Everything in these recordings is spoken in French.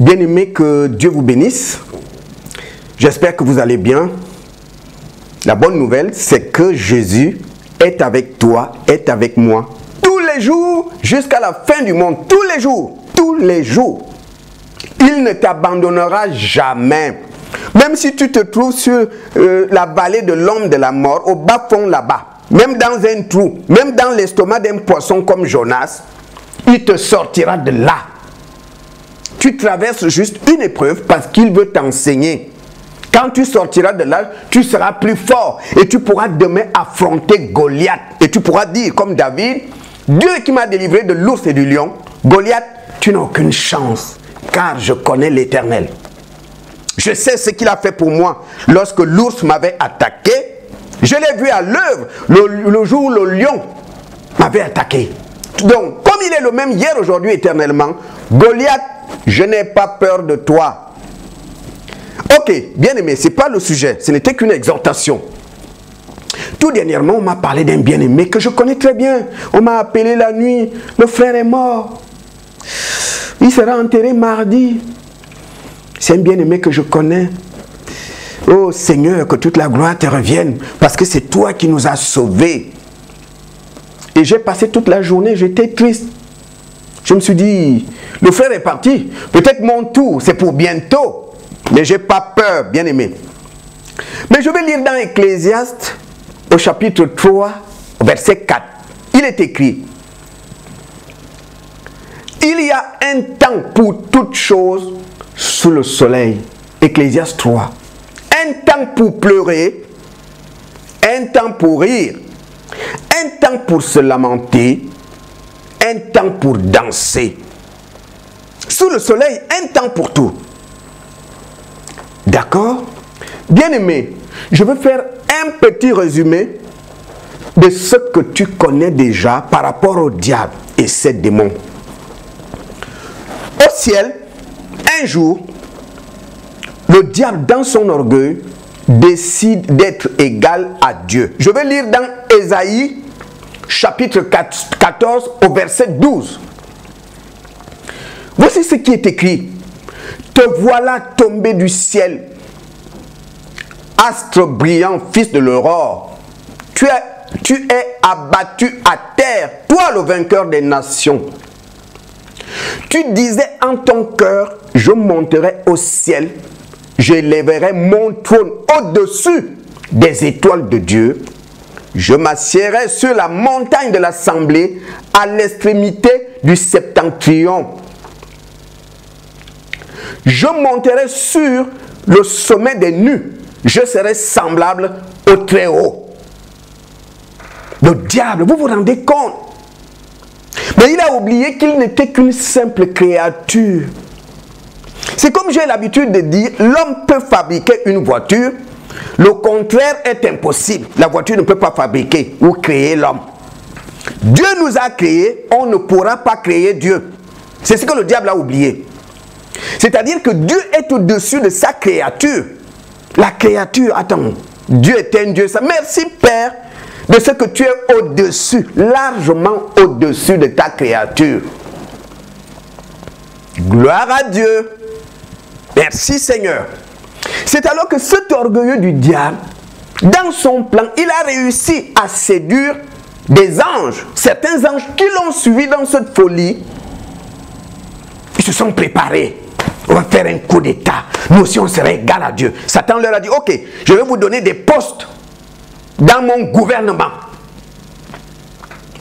Bien-aimés, que Dieu vous bénisse. J'espère que vous allez bien. La bonne nouvelle, c'est que Jésus est avec toi, est avec moi, tous les jours, jusqu'à la fin du monde, tous les jours, tous les jours. Il ne t'abandonnera jamais. Même si tu te trouves sur la vallée de l'homme de la mort, au bas fond là-bas, même dans un trou, même dans l'estomac d'un poisson comme Jonas, il te sortira de là. Tu traverses juste une épreuve parce qu'il veut t'enseigner. Quand tu sortiras de là, tu seras plus fort et tu pourras demain affronter Goliath. Et tu pourras dire comme David, Dieu qui m'a délivré de l'ours et du lion, Goliath, tu n'as aucune chance car je connais l'Éternel. Je sais ce qu'il a fait pour moi lorsque l'ours m'avait attaqué. Je l'ai vu à l'œuvre le jour où le lion m'avait attaqué. Donc, comme il est le même hier, aujourd'hui, éternellement, Goliath, je n'ai pas peur de toi. Ok, bien aimé, ce n'est pas le sujet, ce n'était qu'une exhortation. Tout dernièrement, on m'a parlé d'un bien-aimé que je connais très bien. On m'a appelé la nuit, le frère est mort. Il sera enterré mardi. C'est un bien-aimé que je connais. Oh Seigneur, que toute la gloire te revienne, parce que c'est toi qui nous as sauvés. Et j'ai passé toute la journée, j'étais triste. Je me suis dit, le frère est parti. Peut-être mon tour, c'est pour bientôt. Mais je n'ai pas peur, bien-aimé. Mais je vais lire dans Ecclésiaste, au chapitre 3, verset 4. Il est écrit, il y a un temps pour toutes choses sous le soleil. Ecclésiaste 3. Un temps pour pleurer, un temps pour rire, un temps pour se lamenter, un temps pour danser. Sous le soleil, un temps pour tout. D'accord? Bien-aimé, je veux faire un petit résumé de ce que tu connais déjà par rapport au diable et ses démons. Au ciel, un jour, le diable, dans son orgueil, décide d'être égal à Dieu. Je vais lire dans Ésaïe, chapitre 14, au verset 12. Voici ce qui est écrit. Te voilà tombé du ciel, astre brillant, fils de l'aurore. Tu es abattu à terre, toi le vainqueur des nations. Tu disais en ton cœur, je monterai au ciel, j'élèverai mon trône au-dessus des étoiles de Dieu. Je m'assiérai sur la montagne de l'assemblée à l'extrémité du septentrion. Je monterai sur le sommet des nues. Je serai semblable au Très-Haut. Le diable, vous vous rendez compte? Mais il a oublié qu'il n'était qu'une simple créature. C'est comme j'ai l'habitude de dire, l'homme peut fabriquer une voiture, le contraire est impossible. La voiture ne peut pas fabriquer ou créer l'homme. Dieu nous a créés, on ne pourra pas créer Dieu. C'est ce que le diable a oublié. C'est-à-dire que Dieu est au-dessus de sa créature. La créature, attends, Dieu est un Dieu. Merci Père de ce que tu es au-dessus, largement au-dessus de ta créature. Gloire à Dieu. Merci Seigneur. C'est alors que cet orgueilleux du diable, dans son plan, il a réussi à séduire des anges. Certains anges qui l'ont suivi dans cette folie, ils se sont préparés. On va faire un coup d'état. Nous aussi, on serait égal à Dieu. Satan leur a dit, ok, je vais vous donner des postes dans mon gouvernement.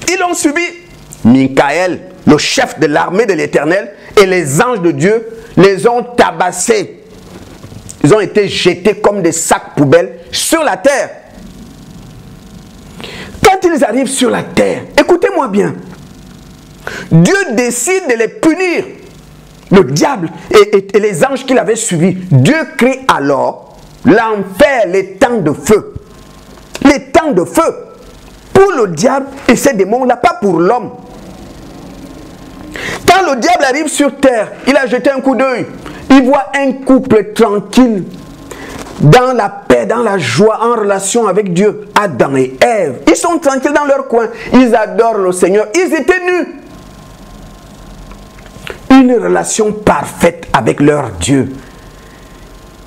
Ils l'ont suivi. Michael, le chef de l'armée de l'Éternel, et les anges de Dieu les ont tabassés. Ils ont été jetés comme des sacs poubelles sur la terre. Quand ils arrivent sur la terre, écoutez-moi bien, Dieu décide de les punir. Le diable et les anges qu'il avait suivis. Dieu crée alors l'enfer, les temps de feu. Les temps de feu. Pour le diable et ses démons-là, pas pour l'homme. Quand le diable arrive sur terre, il a jeté un coup d'œil. Il voit un couple tranquille, dans la paix, dans la joie, en relation avec Dieu. Adam et Ève. Ils sont tranquilles dans leur coin. Ils adorent le Seigneur. Ils étaient nus. une relation parfaite avec leur Dieu.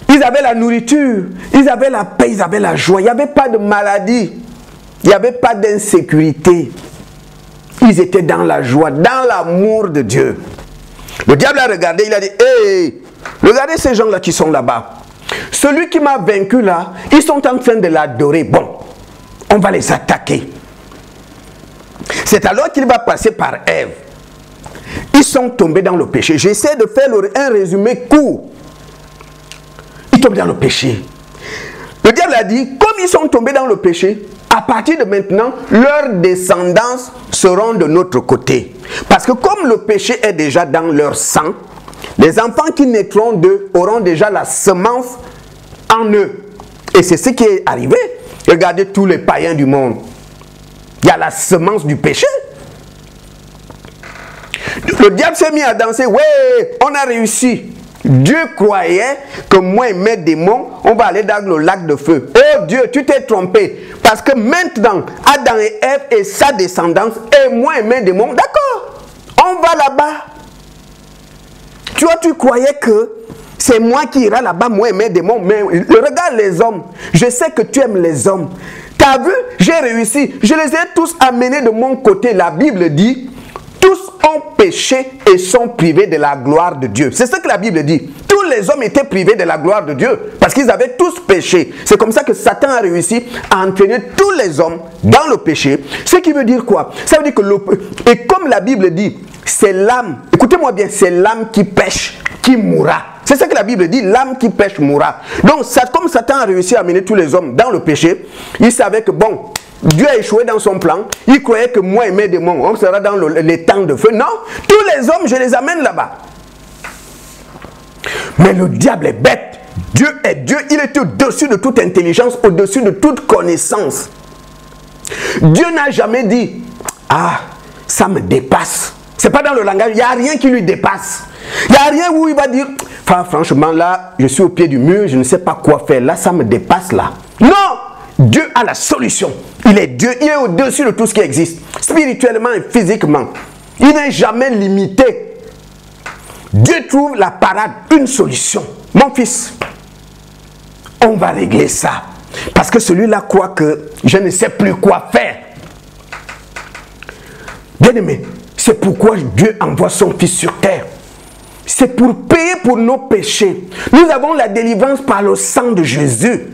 Ils avaient la nourriture, ils avaient la paix, ils avaient la joie. Il n'y avait pas de maladie, il n'y avait pas d'insécurité. Ils étaient dans la joie, dans l'amour de Dieu. Le diable a regardé, il a dit, hey, regardez ces gens-là qui sont là-bas. Celui qui m'a vaincu là, ils sont en train de l'adorer. Bon, on va les attaquer. C'est alors qu'il va passer par Ève. Ils sont tombés dans le péché. J'essaie de faire un résumé court. Ils tombent dans le péché. Le diable a dit, comme ils sont tombés dans le péché, à partir de maintenant, leurs descendants seront de notre côté. Parce que comme le péché est déjà dans leur sang, les enfants qui naîtront d'eux auront déjà la semence en eux. Et c'est ce qui est arrivé. Regardez tous les païens du monde. Il y a la semence du péché. Le diable s'est mis à danser. Ouais, on a réussi. Dieu croyait que moi et mes démons, on va aller dans le lac de feu. Oh Dieu, tu t'es trompé. Parce que maintenant, Adam et Ève et sa descendance, et moi et mes démons, d'accord, on va là-bas. Tu vois, tu croyais que c'est moi qui ira là-bas, moi et mes démons. Mais regarde les hommes. Je sais que tu aimes les hommes. Tu as vu, j'ai réussi. Je les ai tous amenés de mon côté. La Bible dit, tous ont péché et sont privés de la gloire de Dieu. C'est ce que la Bible dit. Tous les hommes étaient privés de la gloire de Dieu parce qu'ils avaient tous péché. C'est comme ça que Satan a réussi à entraîner tous les hommes dans le péché. Ce qui veut dire quoi? Ça veut dire que et comme la Bible dit, c'est l'âme, écoutez-moi bien, c'est l'âme qui pêche, qui mourra. C'est ce que la Bible dit, l'âme qui pêche mourra. Donc, comme Satan a réussi à amener tous les hommes dans le péché, il savait que bon, Dieu a échoué dans son plan. Il croyait que moi et mes démons, on sera dans les temps de feu. Non, tous les hommes, je les amène là-bas. Mais le diable est bête. Dieu est Dieu. Il est au-dessus de toute intelligence, au-dessus de toute connaissance. Dieu n'a jamais dit, ah, ça me dépasse. C'est pas dans le langage, il n'y a rien qui lui dépasse. Il n'y a rien où il va dire, enfin, franchement, là, je suis au pied du mur, je ne sais pas quoi faire. Là, ça me dépasse là. Non! Dieu a la solution. Il est Dieu, il est au-dessus de tout ce qui existe, spirituellement et physiquement. Il n'est jamais limité. Dieu trouve la parade, une solution. Mon fils, on va régler ça. Parce que celui-là croit que je ne sais plus quoi faire. Bien-aimé, c'est pourquoi Dieu envoie son fils sur terre. C'est pour payer pour nos péchés. Nous avons la délivrance par le sang de Jésus.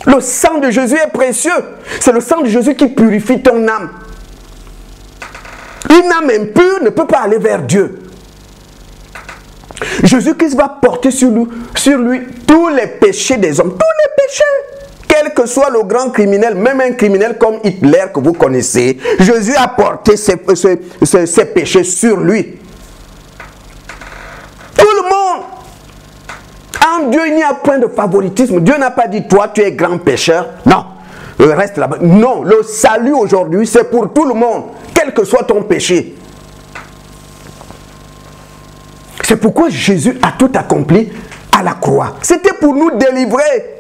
Le sang de Jésus est précieux. C'est le sang de Jésus qui purifie ton âme. Une âme impure ne peut pas aller vers Dieu. Jésus-Christ va porter sur lui tous les péchés des hommes. Tous les péchés. Quel que soit le grand criminel, même un criminel comme Hitler que vous connaissez, Jésus a porté ses péchés sur lui. Tout le monde. En Dieu, il n'y a point de favoritisme. Dieu n'a pas dit, toi, tu es grand pécheur. Non, reste là-bas. Non, le salut aujourd'hui, c'est pour tout le monde, quel que soit ton péché. C'est pourquoi Jésus a tout accompli à la croix. C'était pour nous délivrer.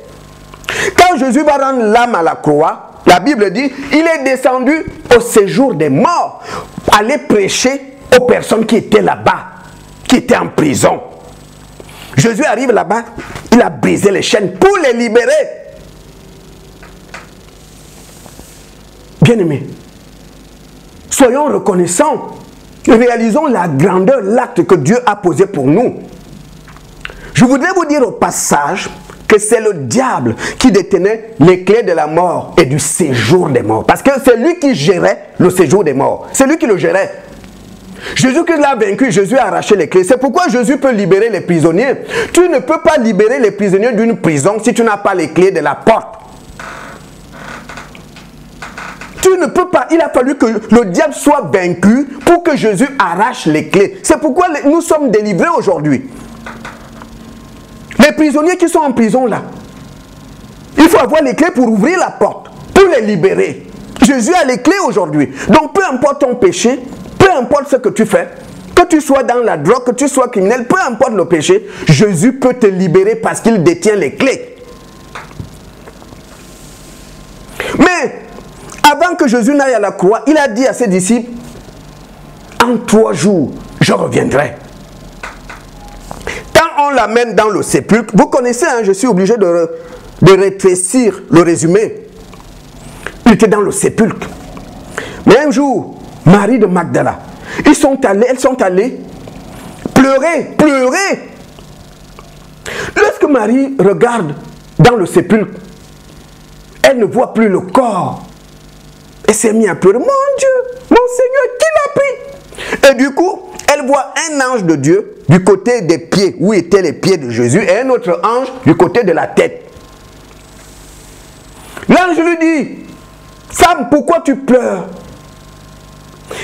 Quand Jésus va rendre l'âme à la croix, la Bible dit, il est descendu au séjour des morts, aller prêcher aux personnes qui étaient là-bas, qui étaient en prison. Jésus arrive là-bas, il a brisé les chaînes pour les libérer. Bien-aimés, soyons reconnaissants et réalisons la grandeur, l'acte que Dieu a posé pour nous. Je voudrais vous dire au passage que c'est le diable qui détenait les clés de la mort et du séjour des morts. Parce que c'est lui qui gérait le séjour des morts. C'est lui qui le gérait. Jésus-Christ l'a vaincu, Jésus a arraché les clés. C'est pourquoi Jésus peut libérer les prisonniers. Tu ne peux pas libérer les prisonniers d'une prison si tu n'as pas les clés de la porte. Tu ne peux pas. Il a fallu que le diable soit vaincu pour que Jésus arrache les clés. C'est pourquoi nous sommes délivrés aujourd'hui. Les prisonniers qui sont en prison là, il faut avoir les clés pour ouvrir la porte, pour les libérer. Jésus a les clés aujourd'hui. Donc peu importe ton péché, peu importe ce que tu fais, que tu sois dans la drogue, que tu sois criminel, peu importe le péché, Jésus peut te libérer parce qu'il détient les clés. Mais avant que Jésus n'aille à la croix, il a dit à ses disciples, en 3 jours, je reviendrai. l'amène dans le sépulcre. Vous connaissez, hein, je suis obligé de rétrécir le résumé. Il était dans le sépulcre. Mais un jour, Marie de Magdala, elles sont allées pleurer. Lorsque Marie regarde dans le sépulcre, elle ne voit plus le corps. Elle s'est mise à pleurer. Mon Dieu, mon Seigneur, qui l'a pris? Et du coup, elle voit un ange de Dieu du côté des pieds, où étaient les pieds de Jésus, et un autre ange du côté de la tête. L'ange lui dit, femme, pourquoi tu pleures?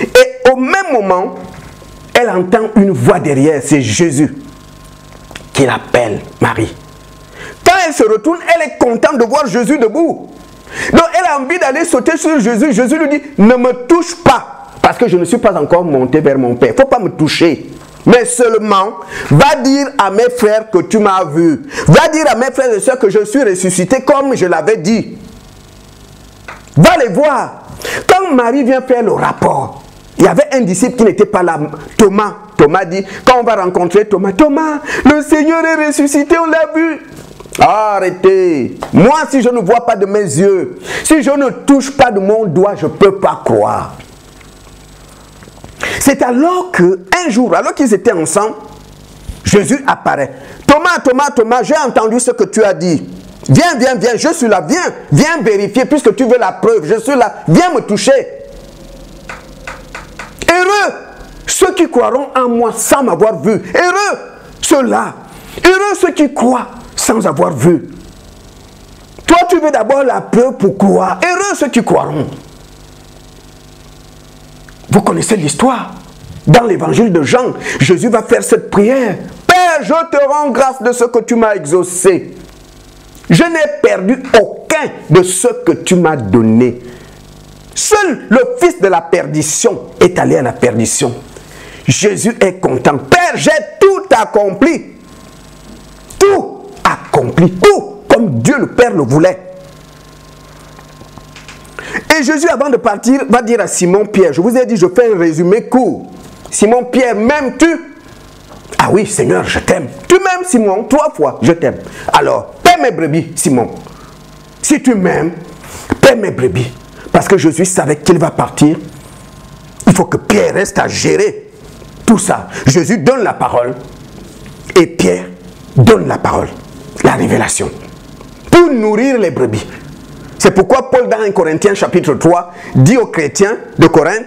Et au même moment, elle entend une voix derrière, c'est Jésus qui l'appelle Marie. Quand elle se retourne, elle est contente de voir Jésus debout. Donc elle a envie d'aller sauter sur Jésus. Jésus lui dit, ne me touche pas, parce que je ne suis pas encore monté vers mon Père. Il ne faut pas me toucher. Mais seulement, va dire à mes frères que tu m'as vu. Va dire à mes frères et sœurs que je suis ressuscité comme je l'avais dit. Va les voir. Quand Marie vient faire le rapport, il y avait un disciple qui n'était pas là, Thomas. Thomas dit, quand on va rencontrer Thomas, Thomas, le Seigneur est ressuscité, on l'a vu. Arrêtez. Moi, si je ne vois pas de mes yeux, si je ne touche pas de mon doigt, je ne peux pas croire. C'est alors qu'un jour, alors qu'ils étaient ensemble, Jésus apparaît. Thomas, Thomas, Thomas, j'ai entendu ce que tu as dit. Viens, viens, viens, je suis là, viens vérifier, puisque tu veux la preuve, je suis là, viens me toucher. Heureux ceux qui croiront en moi sans m'avoir vu. Heureux ceux-là. Heureux ceux qui croient sans avoir vu. Toi, tu veux d'abord la preuve pour croire. Heureux ceux qui croiront. Vous connaissez l'histoire. Dans l'évangile de Jean, Jésus va faire cette prière. Père, je te rends grâce de ce que tu m'as exaucé. Je n'ai perdu aucun de ce que tu m'as donné. Seul le fils de la perdition est allé à la perdition. Jésus est content. Père, j'ai tout accompli. Tout accompli. Tout comme Dieu le Père le voulait. Et Jésus, avant de partir, va dire à Simon-Pierre, je vous ai dit, je fais un résumé court. Simon-Pierre, m'aimes-tu? Ah oui, Seigneur, je t'aime. Tu m'aimes, Simon? 3 fois, je t'aime. Alors, paie mes brebis, Simon. Si tu m'aimes, paie mes brebis. Parce que Jésus savait qu'il va partir. Il faut que Pierre reste à gérer tout ça. Jésus donne la parole. Et Pierre donne la parole. La révélation. Pour nourrir les brebis. C'est pourquoi Paul, dans 1 Corinthiens chapitre 3, dit aux chrétiens de Corinthe,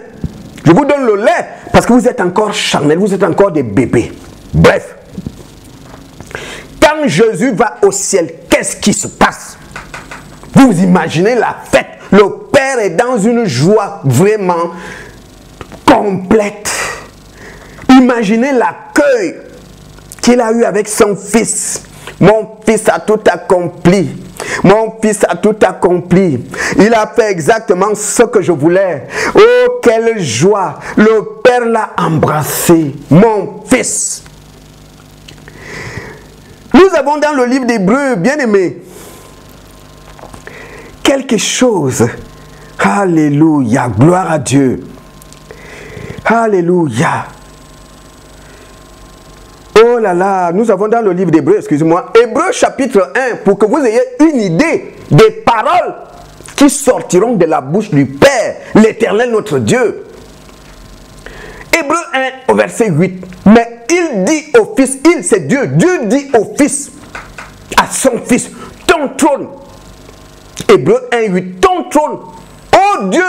je vous donne le lait parce que vous êtes encore charnels, vous êtes encore des bébés. Bref. Quand Jésus va au ciel, qu'est-ce qui se passe? Vous imaginez la fête. Le Père est dans une joie vraiment complète. Imaginez l'accueil qu'il a eu avec son fils. Mon fils a tout accompli. Mon fils a tout accompli. Il a fait exactement ce que je voulais. Oh, quelle joie. Le Père l'a embrassé. Mon fils. Nous avons dans le livre d'Hébreux, bien aimé, quelque chose. Alléluia. Gloire à Dieu. Alléluia. Oh là là, nous avons dans le livre d'Hébreux, excusez-moi, Hébreux chapitre 1, pour que vous ayez une idée des paroles qui sortiront de la bouche du Père, l'Éternel notre Dieu. Hébreux 1 au verset 8, mais il dit au Fils, il c'est Dieu, Dieu dit au Fils, à son Fils, ton trône. Hébreux 1, 8, ton trône, oh Dieu,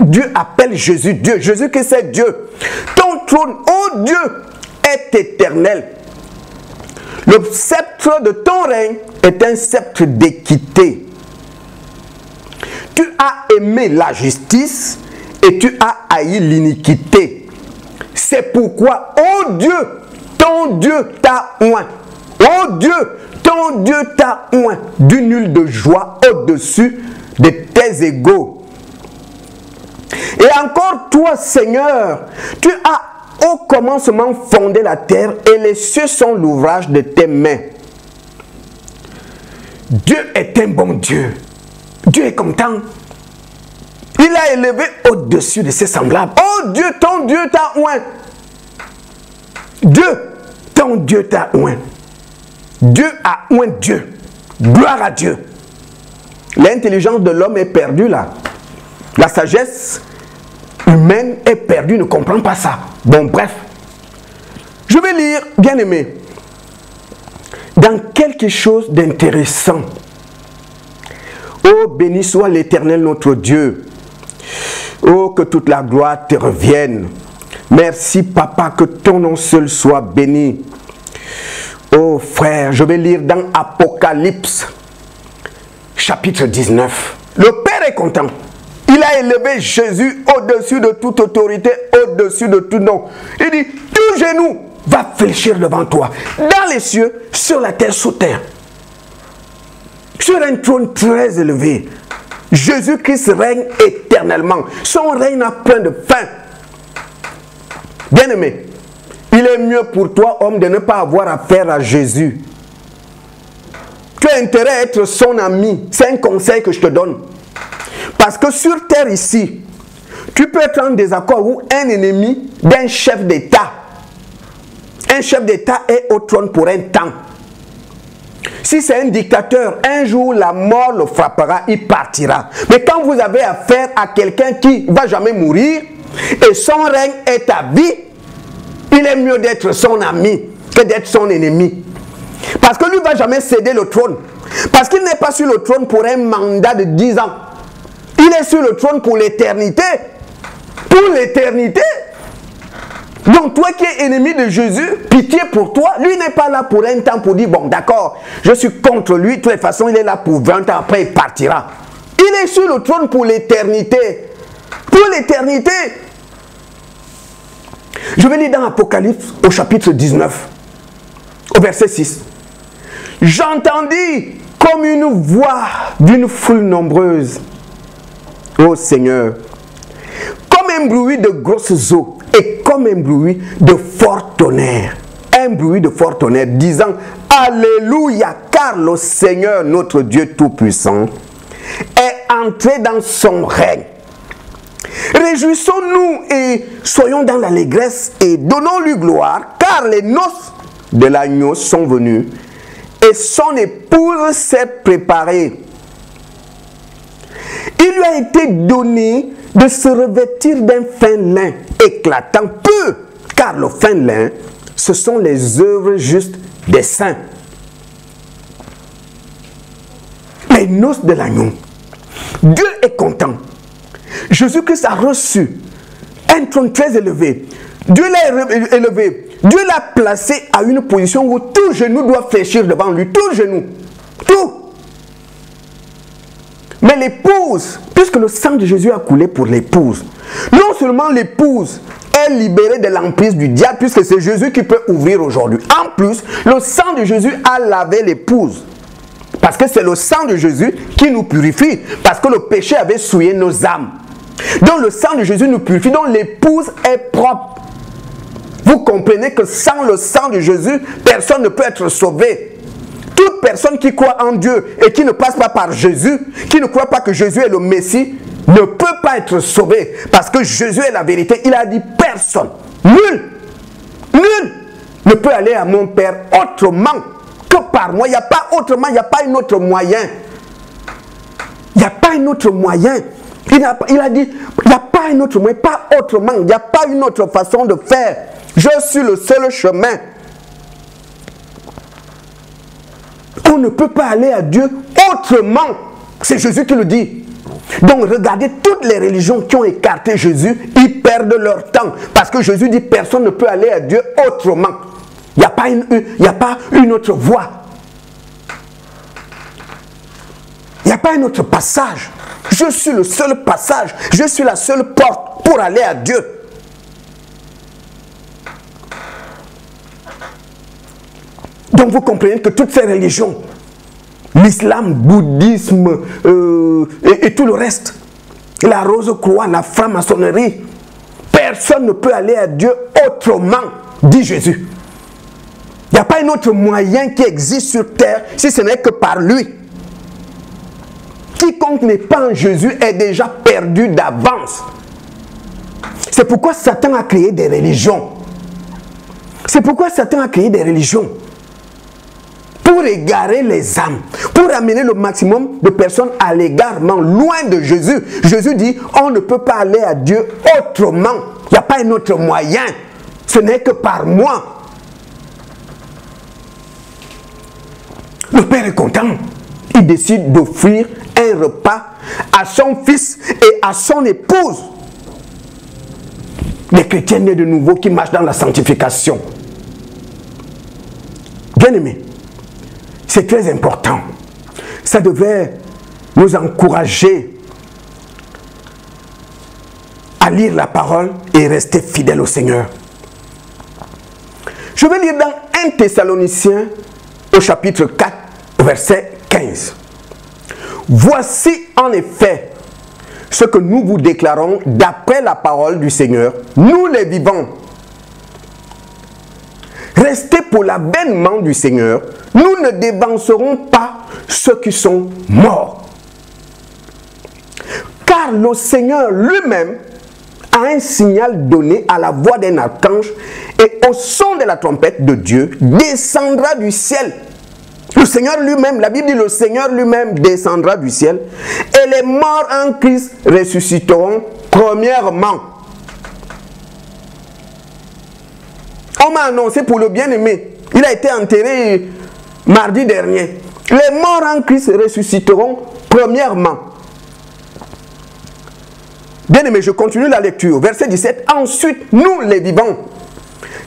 Dieu appelle Jésus, Dieu, Jésus que c'est Dieu, ton trône, oh Dieu, est éternel. Le sceptre de ton règne est un sceptre d'équité. Tu as aimé la justice et tu as haï l'iniquité. C'est pourquoi, oh Dieu, ton Dieu t'a oint. Oh Dieu, ton Dieu t'a oint d'une huile de joie au-dessus de tes égaux. Et encore toi, Seigneur, tu as au commencement fondé la terre et les cieux sont l'ouvrage de tes mains. Dieu est un bon Dieu. Dieu est content. Il a élevé au-dessus de ses semblables. Oh Dieu, ton Dieu t'a oint. Dieu, ton ton Dieu t'a oint. Dieu a oint Dieu. Gloire à Dieu. L'intelligence de l'homme est perdue là. La sagesse humaine est perdue, ne comprend pas ça. Bon, bref. Je vais lire, bien aimé, dans quelque chose d'intéressant. Oh, béni soit l'Éternel notre Dieu. Oh, que toute la gloire te revienne. Merci, Papa, que ton nom seul soit béni. Oh, frère, je vais lire dans Apocalypse, chapitre 19. Le Père est content. Il a élevé Jésus au-dessus de toute autorité, au-dessus de tout nom. Il dit, tout genou va fléchir devant toi, dans les cieux, sur la terre, sous terre. Sur un trône très élevé, Jésus-Christ règne éternellement. Son règne n'a point de fin. Bien-aimé, il est mieux pour toi, homme, de ne pas avoir affaire à Jésus. Tu as intérêt à être son ami. C'est un conseil que je te donne. Parce que sur terre ici, tu peux être en désaccord ou un ennemi d'un chef d'État. Un chef d'État est au trône pour un temps. Si c'est un dictateur, un jour la mort le frappera, il partira. Mais quand vous avez affaire à quelqu'un qui ne va jamais mourir et son règne est à vie, il est mieux d'être son ami que d'être son ennemi. Parce que lui ne va jamais céder le trône. Parce qu'il n'est pas sur le trône pour un mandat de 10 ans. Il est sur le trône pour l'éternité. Pour l'éternité. Donc toi qui es ennemi de Jésus, pitié pour toi. Lui n'est pas là pour un temps pour dire, bon d'accord, je suis contre lui. De toute façon, il est là pour 20 ans, après il partira. Il est sur le trône pour l'éternité. Pour l'éternité. Je vais lire dans Apocalypse au chapitre 19, au verset 6. J'entendis comme une voix d'une foule nombreuse. Ô Seigneur, comme un bruit de grosses eaux et comme un bruit de fort tonnerre. Un bruit de fort tonnerre disant Alléluia, car le Seigneur, notre Dieu Tout-Puissant, est entré dans son règne. Réjouissons-nous et soyons dans l'allégresse et donnons-lui gloire, car les noces de l'agneau sont venues et son épouse s'est préparée. Il lui a été donné de se revêtir d'un fin lin éclatant peu, car le fin lin, ce sont les œuvres justes des saints. Les noces de l'agneau. Dieu est content. Jésus-Christ a reçu un trône très élevé. Dieu l'a élevé. Dieu l'a placé à une position où tout genou doit fléchir devant lui. Tout genou. Tout. Mais l'épouse, puisque le sang de Jésus a coulé pour l'épouse, non seulement l'épouse est libérée de l'emprise du diable, puisque c'est Jésus qui peut ouvrir aujourd'hui. En plus, le sang de Jésus a lavé l'épouse. Parce que c'est le sang de Jésus qui nous purifie. Parce que le péché avait souillé nos âmes. Donc le sang de Jésus nous purifie. Donc l'épouse est propre. Vous comprenez que sans le sang de Jésus, personne ne peut être sauvé. Toute personne qui croit en Dieu et qui ne passe pas par Jésus, qui ne croit pas que Jésus est le Messie, ne peut pas être sauvé. Parce que Jésus est la vérité. Il a dit personne, nul ne peut aller à mon Père autrement que par moi. Il n'y a pas autrement, il n'y a pas un autre moyen. Il n'y a pas un autre moyen. Il a dit, il n'y a pas un autre moyen, pas autrement. Il n'y a pas une autre façon de faire. Je suis le seul chemin. On ne peut pas aller à Dieu autrement. C'est Jésus qui le dit. Donc regardez toutes les religions qui ont écarté Jésus, ils perdent leur temps. Parce que Jésus dit personne ne peut aller à Dieu autrement. Il n'y a pas une autre voie. Il n'y a pas un autre passage. Je suis le seul passage. Je suis la seule porte pour aller à Dieu. Donc vous comprenez que toutes ces religions, l'islam, bouddhisme et tout le reste, la rose-croix, la franc-maçonnerie, personne ne peut aller à Dieu autrement, dit Jésus. Il n'y a pas un autre moyen qui existe sur terre si ce n'est que par lui. Quiconque n'est pas en Jésus est déjà perdu d'avance. C'est pourquoi Satan a créé des religions. C'est pourquoi Satan a créé des religions. Pour égarer les âmes, pour amener le maximum de personnes à l'égarement, loin de Jésus. Jésus dit, on ne peut pas aller à Dieu autrement. Il n'y a pas un autre moyen. Ce n'est que par moi. Le Père est content. Il décide d'offrir un repas à son fils et à son épouse. Les chrétiens nés de nouveau qui marchent dans la sanctification. Bien-aimés, c'est très important. Ça devait nous encourager à lire la parole et rester fidèles au Seigneur. Je vais lire dans 1 Thessaloniciens au chapitre 4, verset 15. Voici en effet ce que nous vous déclarons d'après la parole du Seigneur, nous les vivants. Restez pour l'avènement du Seigneur, nous ne dévancerons pas ceux qui sont morts. Car le Seigneur lui-même a un signal donné à la voix d'un archange et au son de la trompette de Dieu descendra du ciel. Le Seigneur lui-même, la Bible dit le Seigneur lui-même descendra du ciel et les morts en Christ ressusciteront premièrement. On m'a annoncé pour le bien-aimé, il a été enterré mardi dernier. Les morts en Christ ressusciteront premièrement. Bien-aimé, je continue la lecture. Verset 17. Ensuite, nous les vivants,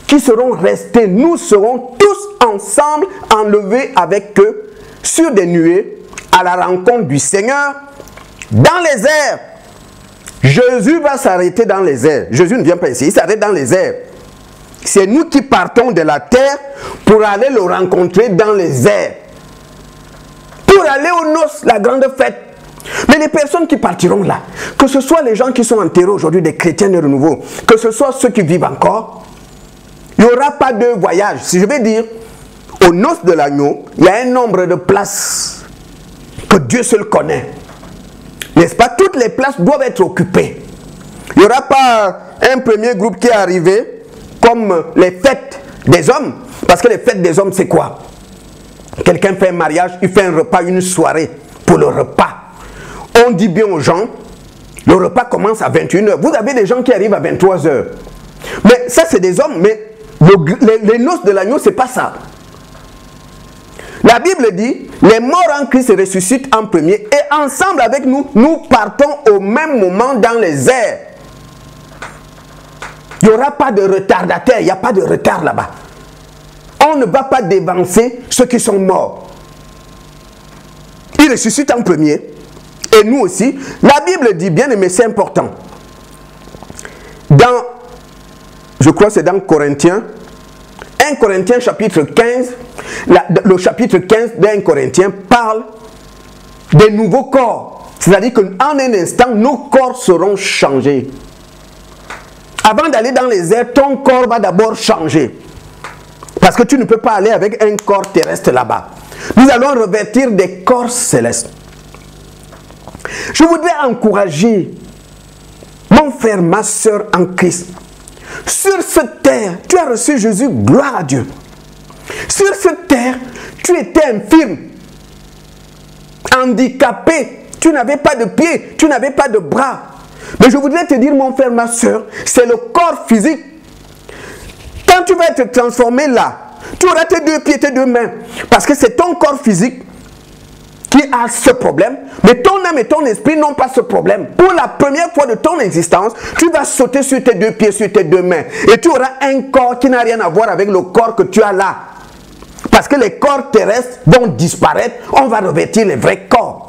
qui seront restés, nous serons tous ensemble enlevés avec eux sur des nuées à la rencontre du Seigneur dans les airs. Jésus va s'arrêter dans les airs. Jésus ne vient pas ici, il s'arrête dans les airs. C'est nous qui partons de la terre pour aller le rencontrer dans les airs. Pour aller aux noces, la grande fête. Mais les personnes qui partiront là, que ce soit les gens qui sont enterrés aujourd'hui, des chrétiens de renouveau, que ce soit ceux qui vivent encore, il n'y aura pas de voyage. Si je vais dire, aux noces de l'agneau, il y a un nombre de places que Dieu seul connaît. N'est-ce pas? Toutes les places doivent être occupées. Il n'y aura pas un premier groupe qui est arrivé comme les fêtes des hommes. Parce que les fêtes des hommes, c'est quoi? Quelqu'un fait un mariage, il fait un repas, une soirée pour le repas. On dit bien aux gens, le repas commence à 21h. Vous avez des gens qui arrivent à 23h. Mais ça, c'est des hommes. Mais les noces de l'agneau, c'est pas ça. La Bible dit, les morts en Christ se ressuscitent en premier et ensemble avec nous, nous partons au même moment dans les airs. Il n'y aura pas de retardataire, il n'y a pas de retard là-bas. On ne va pas dévancer ceux qui sont morts. Ils ressuscitent en premier. Et nous aussi. La Bible dit, bien aimé, c'est important. Dans, je crois que c'est dans Corinthiens, 1 Corinthiens chapitre 15, le chapitre 15 d'1 Corinthiens parle des nouveaux corps. C'est-à-dire qu'en un instant, nos corps seront changés. Avant d'aller dans les airs, ton corps va d'abord changer. Parce que tu ne peux pas aller avec un corps terrestre là-bas. Nous allons revêtir des corps célestes. Je voudrais encourager mon frère, ma soeur en Christ. Sur cette terre, tu as reçu Jésus, gloire à Dieu. Sur cette terre, tu étais infirme, handicapé, tu n'avais pas de pieds, tu n'avais pas de bras. Mais je voudrais te dire, mon frère, ma soeur, c'est le corps physique. Quand tu vas être transformé là, tu auras tes deux pieds, tes deux mains. Parce que c'est ton corps physique qui a ce problème. Mais ton âme et ton esprit n'ont pas ce problème. Pour la première fois de ton existence, tu vas sauter sur tes deux pieds, sur tes deux mains. Et tu auras un corps qui n'a rien à voir avec le corps que tu as là. Parce que les corps terrestres vont disparaître. On va revêtir les vrais corps.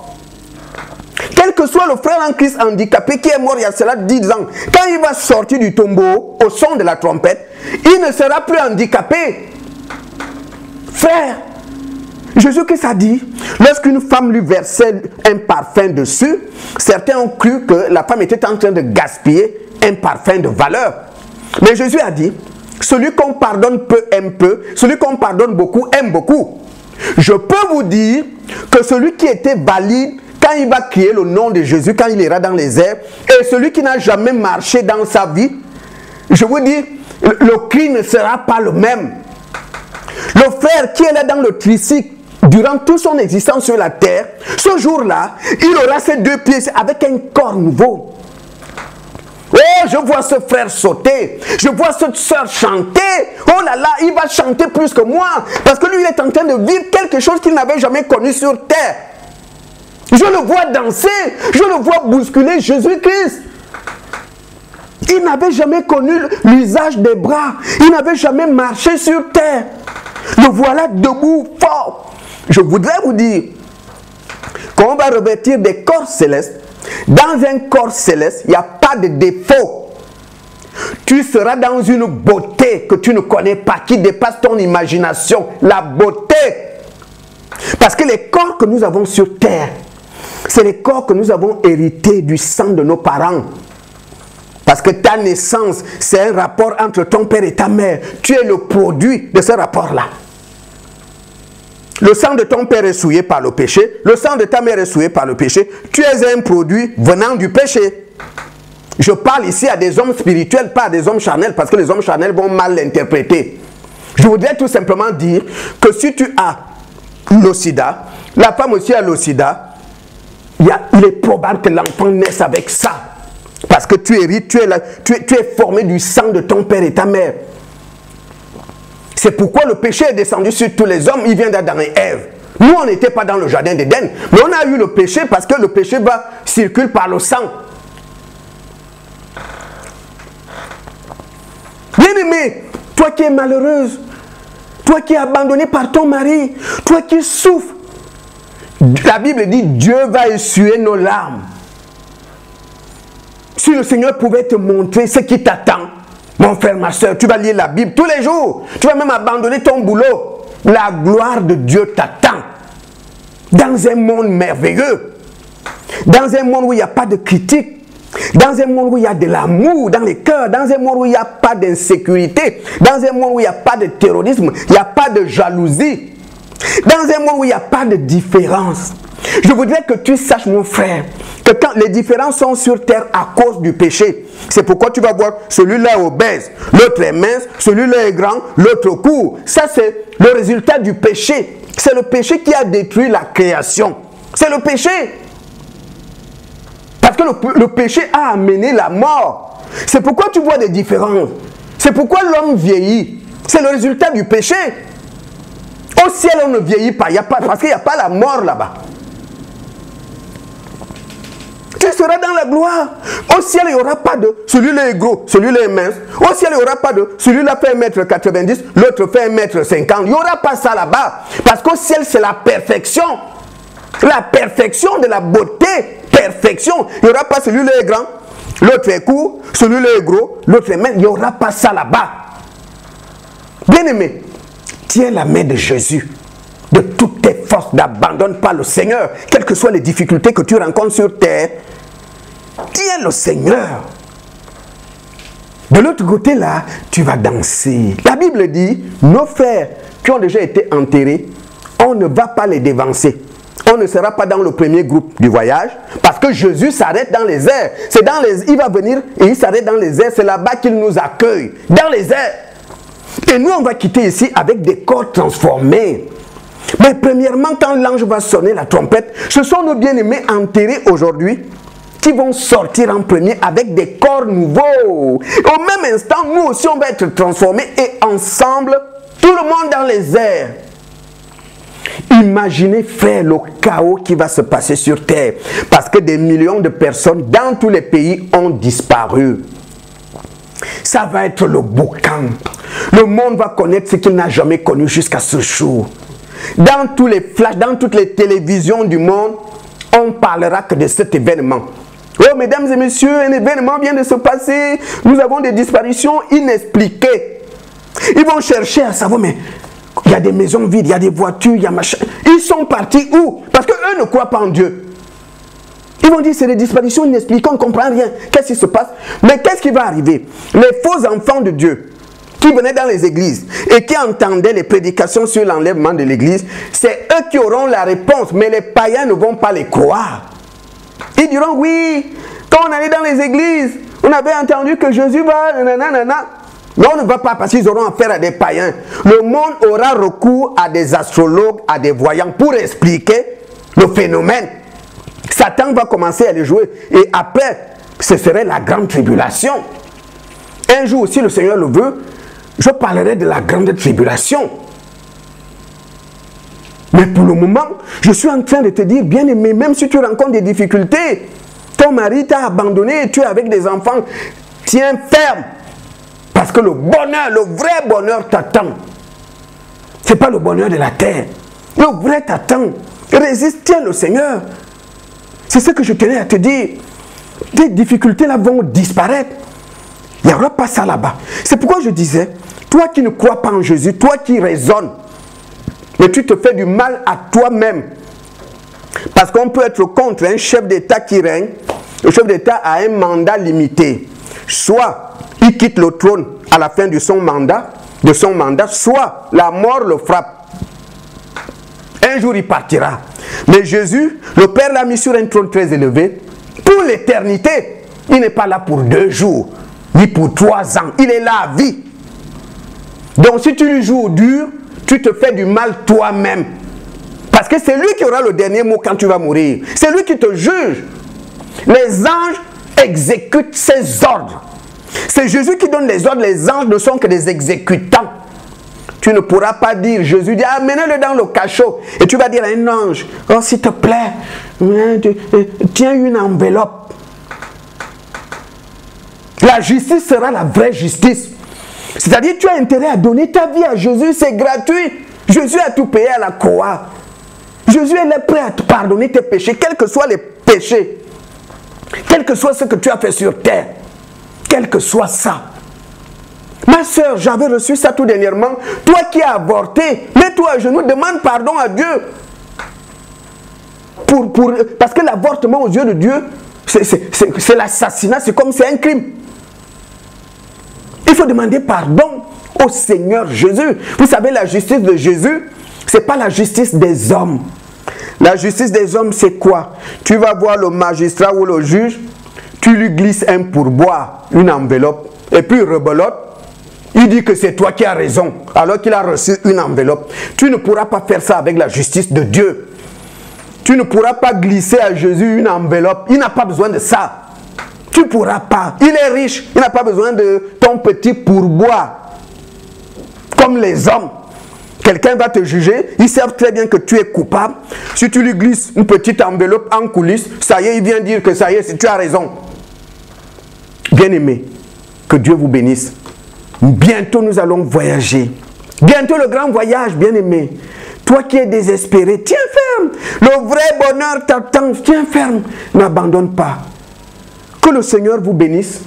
Quel que soit le frère en Christ handicapé qui est mort il y a cela 10 ans, quand il va sortir du tombeau au son de la trompette, il ne sera plus handicapé. Frère, Jésus-Christ a dit, lorsqu'une femme lui versait un parfum dessus, certains ont cru que la femme était en train de gaspiller un parfum de valeur. Mais Jésus a dit, celui qu'on pardonne peu aime peu, celui qu'on pardonne beaucoup aime beaucoup. Je peux vous dire que celui qui était valide, quand il va crier le nom de Jésus, quand il ira dans les airs, et celui qui n'a jamais marché dans sa vie, je vous dis, le cri ne sera pas le même. Le frère qui est là dans le tricycle, durant toute son existence sur la terre, ce jour-là, il aura ses 2 pieds avec un corps nouveau. Oh, je vois ce frère sauter, je vois cette soeur chanter. Oh là là, il va chanter plus que moi, parce que lui, il est en train de vivre quelque chose qu'il n'avait jamais connu sur terre. Je le vois danser, je le vois bousculer Jésus-Christ. Il n'avait jamais connu l'usage des bras, il n'avait jamais marché sur terre. Le voilà debout, fort. Je voudrais vous dire qu'on va revêtir des corps célestes. Dans un corps céleste, il n'y a pas de défaut. Tu seras dans une beauté que tu ne connais pas, qui dépasse ton imagination. La beauté. Parce que les corps que nous avons sur terre, c'est les corps que nous avons hérités du sang de nos parents. Parce que ta naissance, c'est un rapport entre ton père et ta mère. Tu es le produit de ce rapport-là. Le sang de ton père est souillé par le péché. Le sang de ta mère est souillé par le péché. Tu es un produit venant du péché. Je parle ici à des hommes spirituels, pas à des hommes charnels, parce que les hommes charnels vont mal l'interpréter. Je voudrais tout simplement dire que si tu as le sida, la femme aussi a le sida, il est probable que l'enfant naisse avec ça. Parce que tu hérites, tu es formé du sang de ton père et ta mère. C'est pourquoi le péché est descendu sur tous les hommes, il vient d'Adam et Ève. Nous, on n'était pas dans le jardin d'Éden, mais on a eu le péché parce que le péché circule par le sang. Bien-aimé, toi qui es malheureuse, toi qui es abandonnée par ton mari, toi qui souffres, la Bible dit Dieu va essuyer nos larmes. Si le Seigneur pouvait te montrer ce qui t'attend, mon frère, ma soeur, tu vas lire la Bible tous les jours. Tu vas même abandonner ton boulot. La gloire de Dieu t'attend. Dans un monde merveilleux. Dans un monde où il n'y a pas de critique. Dans un monde où il y a de l'amour dans les cœurs. Dans un monde où il n'y a pas d'insécurité. Dans un monde où il n'y a pas de terrorisme. Il n'y a pas de jalousie. Dans un monde où il n'y a pas de différence. Je voudrais que tu saches, mon frère, que quand les différences sont sur terre à cause du péché, c'est pourquoi tu vas voir celui-là est obèse, l'autre est mince, celui-là est grand, l'autre court. Ça, c'est le résultat du péché. C'est le péché qui a détruit la création. C'est le péché. Parce que le péché a amené la mort. C'est pourquoi tu vois des différences. C'est pourquoi l'homme vieillit. C'est le résultat du péché. Au ciel, on ne vieillit pas, parce qu'il n'y a pas la mort là-bas. Tu seras dans la gloire. Au ciel, il n'y aura pas de celui-là est gros, celui-là est mince. Au ciel, il n'y aura pas de celui-là fait 1m90, l'autre fait 1m50. Il n'y aura pas ça là-bas. Parce qu'au ciel, c'est la perfection. La perfection de la beauté. Perfection. Il n'y aura pas celui-là est grand, l'autre est court, celui-là est gros, l'autre est mince. Il n'y aura pas ça là-bas. Bien-aimé, tiens la main de Jésus. De toutes tes forces, n'abandonne pas le Seigneur. Quelles que soient les difficultés que tu rencontres sur terre, tiens le Seigneur. De l'autre côté là, tu vas danser. La Bible dit, nos frères qui ont déjà été enterrés, on ne va pas les dévancer. On ne sera pas dans le premier groupe du voyage, parce que Jésus s'arrête dans les airs. C'est dans les, il va venir et il s'arrête dans les airs. C'est là-bas qu'il nous accueille, dans les airs. Et nous, on va quitter ici avec des corps transformés. Mais premièrement, quand l'ange va sonner la trompette, ce sont nos bien-aimés enterrés aujourd'hui qui vont sortir en premier avec des corps nouveaux. Au même instant, nous aussi, on va être transformés et ensemble, tout le monde dans les airs. Imaginez, frère, le chaos qui va se passer sur terre. Parce que des millions de personnes dans tous les pays ont disparu. Ça va être le boucan. Le monde va connaître ce qu'il n'a jamais connu jusqu'à ce jour. Dans tous les flashs, dans toutes les télévisions du monde, on parlera que de cet événement. Oh, mesdames et messieurs, un événement vient de se passer. Nous avons des disparitions inexpliquées. Ils vont chercher à savoir, mais il y a des maisons vides, il y a des voitures, il y a machin. Ils sont partis où? Parce qu'eux ne croient pas en Dieu. Ils vont dire, c'est des disparitions inexpliquées, on ne comprend rien. Qu'est-ce qui se passe? Mais qu'est-ce qui va arriver? Les faux enfants de Dieu, qui venaient dans les églises et qui entendaient les prédications sur l'enlèvement de l'église, c'est eux qui auront la réponse, mais les païens ne vont pas les croire. Ils diront, oui, quand on allait dans les églises, on avait entendu que Jésus va, nanana. Non, on ne va pas parce qu'ils auront affaire à des païens. Le monde aura recours à des astrologues, à des voyants pour expliquer le phénomène. Satan va commencer à les jouer. Et après, ce serait la grande tribulation. Un jour, si le Seigneur le veut, je parlerai de la grande tribulation. Mais pour le moment, je suis en train de te dire, bien aimé, même si tu rencontres des difficultés, ton mari t'a abandonné, tu es avec des enfants, tiens ferme. Parce que le bonheur, le vrai bonheur t'attend. Ce n'est pas le bonheur de la terre. Le vrai t'attend. Résiste, tiens le Seigneur. C'est ce que je tenais à te dire. Tes difficultés là vont disparaître. Il n'y aura pas ça là-bas. C'est pourquoi je disais, toi qui ne crois pas en Jésus, toi qui raisonnes, mais tu te fais du mal à toi-même. Parce qu'on peut être contre un chef d'État qui règne. Le chef d'État a un mandat limité. Soit il quitte le trône à la fin de son mandat, soit la mort le frappe. Un jour il partira. Mais Jésus, le Père l'a mis sur un trône très élevé pour l'éternité. Il n'est pas là pour 2 jours, ni pour 3 ans. Il est là à vie. Donc si tu lui joues dur, tu te fais du mal toi-même. Parce que c'est lui qui aura le dernier mot quand tu vas mourir. C'est lui qui te juge. Les anges exécutent ses ordres. C'est Jésus qui donne les ordres. Les anges ne sont que des exécutants. Tu ne pourras pas dire, Jésus dit, amenez-le dans le cachot. Et tu vas dire à un ange, oh s'il te plaît, tiens une enveloppe. La justice sera la vraie justice. C'est-à-dire, tu as intérêt à donner ta vie à Jésus, c'est gratuit. Jésus a tout payé à la croix. Jésus est prêt à te pardonner tes péchés, quels que soient les péchés. Quel que soit ce que tu as fait sur terre. Quel que soit ça. Ma soeur, j'avais reçu ça tout dernièrement. Toi qui as avorté, mets-toi à genoux, demande pardon à Dieu. Parce que l'avortement aux yeux de Dieu, c'est l'assassinat, c'est comme c'est un crime. Il faut demander pardon au Seigneur Jésus. Vous savez, la justice de Jésus, ce n'est pas la justice des hommes. La justice des hommes, c'est quoi? Tu vas voir le magistrat ou le juge, tu lui glisses un pourboire, une enveloppe, et puis il rebelote. Il dit que c'est toi qui as raison, alors qu'il a reçu une enveloppe. Tu ne pourras pas faire ça avec la justice de Dieu. Tu ne pourras pas glisser à Jésus une enveloppe. Il n'a pas besoin de ça. Tu ne pourras pas. Il est riche. Il n'a pas besoin de ton petit pourboire. Comme les hommes. Quelqu'un va te juger. Ils savent très bien que tu es coupable. Si tu lui glisses une petite enveloppe en coulisses, ça y est, il vient dire que ça y est, si tu as raison. Bien-aimé, que Dieu vous bénisse. Bientôt nous allons voyager. Bientôt le grand voyage, bien-aimé. Toi qui es désespéré, tiens ferme. Le vrai bonheur t'attend, tiens ferme. N'abandonne pas. Que le Seigneur vous bénisse.